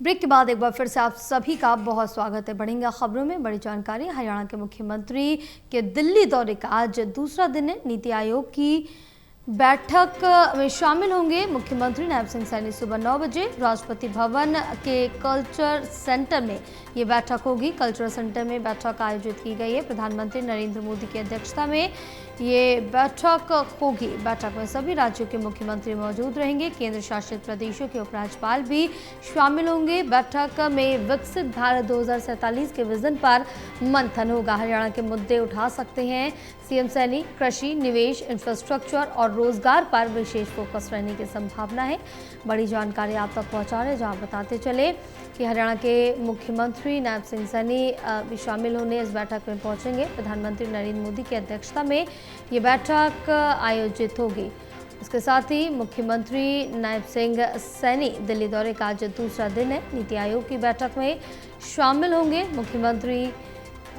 Break के बाद एक बार फिर से आप सभी का बहुत स्वागत है। बढ़ेंगे खबरों में बड़ी जानकारी। हरियाणा के मुख्यमंत्री के दिल्ली दौरे का आज दूसरा दिन है। नीति आयोग की बैठक में शामिल होंगे मुख्यमंत्री नायब सिंह सैनी। सुबह 9 बजे राष्ट्रपति भवन के कल्चर सेंटर में ये बैठक होगी। कल्चरल सेंटर में बैठक आयोजित की गई है। प्रधानमंत्री नरेंद्र मोदी की अध्यक्षता में ये बैठक होगी। बैठक में सभी राज्यों के मुख्यमंत्री मौजूद रहेंगे। केंद्र शासित प्रदेशों के उपराज्यपाल भी शामिल होंगे। बैठक में विकसित भारत 2047 के विजन पर मंथन होगा। हरियाणा के मुद्दे उठा सकते हैं सीएम सैनी। कृषि, निवेश, इंफ्रास्ट्रक्चर और रोजगार पर विशेष फोकस रहने की संभावना है। बड़ी जानकारी आप तक पहुंचा रहे, जहां बताते चले कि हरियाणा के मुख्यमंत्री नायब सिंह सैनी भी शामिल होने इस बैठक में पहुंचेंगे। प्रधानमंत्री नरेंद्र मोदी की अध्यक्षता में ये बैठक आयोजित होगी। इसके साथ ही मुख्यमंत्री नायब सिंह सैनी दिल्ली दौरे का आज दूसरा दिन है। नीति आयोग की बैठक में शामिल होंगे मुख्यमंत्री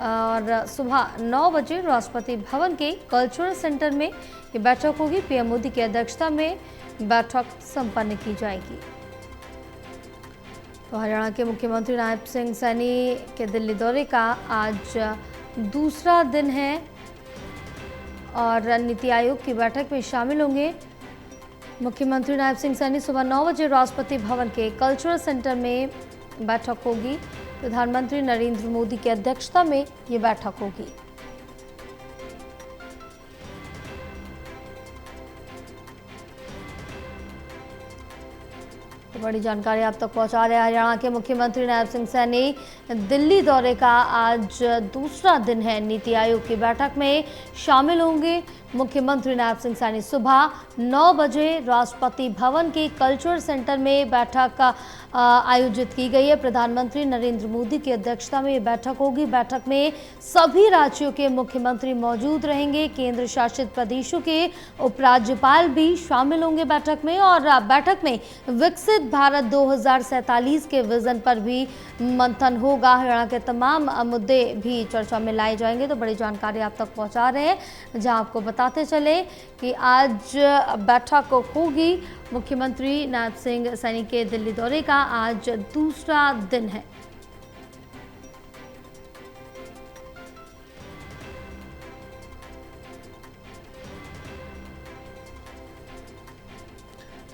और सुबह 9 बजे राष्ट्रपति भवन के कल्चरल सेंटर में ये बैठक होगी। पीएम मोदी की अध्यक्षता में बैठक संपन्न की जाएगी। तो हरियाणा के मुख्यमंत्री नायब सिंह सैनी के दिल्ली दौरे का आज दूसरा दिन है और नीति आयोग की बैठक में शामिल होंगे मुख्यमंत्री नायब सिंह सैनी। सुबह 9 बजे राष्ट्रपति भवन के कल्चरल सेंटर में बैठक होगी। प्रधानमंत्री नरेंद्र मोदी की अध्यक्षता में ये बैठक होगी। तो बड़ी जानकारी आप तक पहुंचा रहे हैं। हरियाणा के मुख्यमंत्री नायब सिंह सैनी दिल्ली दौरे का आज दूसरा दिन है। नीति आयोग की बैठक में शामिल होंगे मुख्यमंत्री नायब सिंह सैनी। सुबह 9 बजे राष्ट्रपति भवन के कल्चरल सेंटर में बैठक आयोजित की गई है। प्रधानमंत्री नरेंद्र मोदी की अध्यक्षता में ये बैठक होगी। बैठक में सभी राज्यों के मुख्यमंत्री मौजूद रहेंगे। केंद्र शासित प्रदेशों के उपराज्यपाल भी शामिल होंगे बैठक में और बैठक में विकसित भारत 2047 के विजन पर भी मंथन होगा। हरियाणा के तमाम मुद्दे भी चर्चा में लाए जाएंगे। तो बड़ी जानकारी आप तक पहुंचा रहे हैं, जहां आपको बताते चले कि आज बैठक होगी। मुख्यमंत्री नायब सिंह सैनी के दिल्ली दौरे का आज दूसरा दिन है।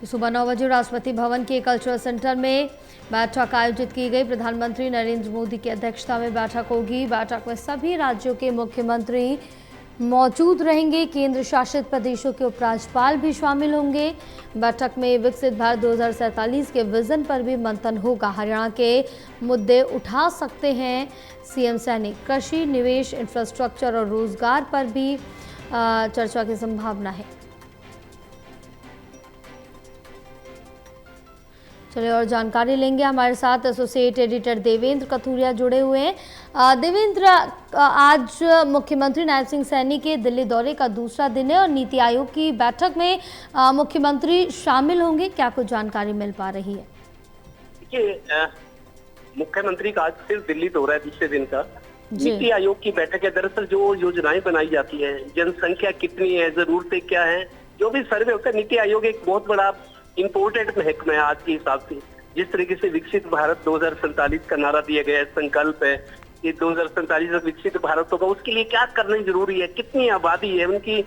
सुबह 9 बजे राष्ट्रपति भवन के कल्चरल सेंटर में बैठक आयोजित की गई। प्रधानमंत्री नरेंद्र मोदी की अध्यक्षता में बैठक होगी। बैठक में सभी राज्यों के मुख्यमंत्री मौजूद रहेंगे। केंद्र शासित प्रदेशों के उपराज्यपाल भी शामिल होंगे। बैठक में विकसित भारत 2047 के विजन पर भी मंथन होगा। हरियाणा के मुद्दे उठा सकते हैं सीएम सैनी। कृषि, निवेश, इंफ्रास्ट्रक्चर और रोजगार पर भी चर्चा की संभावना है। चलिए और जानकारी लेंगे। हमारे साथ एसोसिएट एडिटर देवेंद्र कथुरिया जुड़े हुए हैं। देवेंद्र, आज मुख्यमंत्री नायब सिंह सैनी के दिल्ली दौरे का दूसरा दिन है और नीति आयोग की बैठक में मुख्यमंत्री शामिल होंगे। क्या कुछ जानकारी मिल पा रही है? देखिए, मुख्यमंत्री का आज सिर्फ दिल्ली दौरा है दूसरे दिन का। नीति आयोग की बैठक है। दरअसल जो योजनाएं बनाई जाती है, जनसंख्या कितनी है, जरूरतें क्या है, जो भी सर्वे होता है, नीति आयोग एक बहुत बड़ा इम्पोर्टेंट महकमा है आज के हिसाब से। जिस तरीके से विकसित भारत 2047 का नारा दिया गया है, संकल्प है कि 2047 में विकसित भारत होगा, उसके लिए क्या करना जरूरी है, कितनी आबादी है, उनकी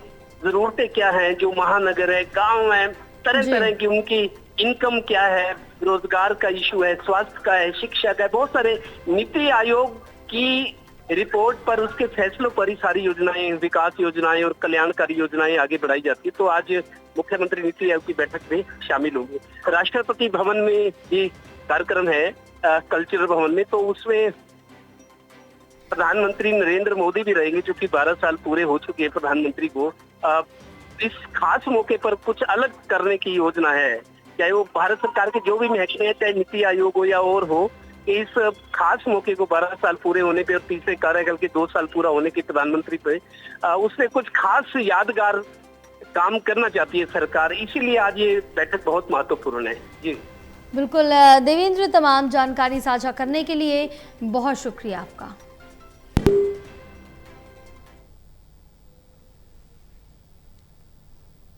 जरूरतें क्या है, जो महानगर है, गांव है, तरह तरह की उनकी इनकम क्या है, रोजगार का इशू है, स्वास्थ्य का है, शिक्षा का है, बहुत सारे नीति आयोग की रिपोर्ट पर, उसके फैसलों पर ही सारी योजनाएं, विकास योजनाएं और कल्याणकारी योजनाएं आगे बढ़ाई जाती है। तो आज मुख्यमंत्री नीति आयोग की बैठक में शामिल होंगे। राष्ट्रपति भवन में भी कार्यक्रम है, कल्चरल भवन में, तो उसमें प्रधानमंत्री नरेंद्र मोदी भी रहेंगे, जो कि 12 साल पूरे हो चुके हैं प्रधानमंत्री को। इस खास मौके पर कुछ अलग करने की योजना है, चाहे वो भारत सरकार के जो भी महकमे हैं, चाहे नीति आयोग हो या और हो, इस खास मौके को 12 साल पूरे होने पे और तीसरे कार्यकाल के 2 साल पूरा होने के प्रधानमंत्री पे उससे कुछ खास यादगार काम करना चाहती है सरकार। इसीलिए आज ये बैठक बहुत महत्वपूर्ण है। जी बिल्कुल देवेंद्र, तमाम जानकारी साझा करने के लिए बहुत शुक्रिया आपका।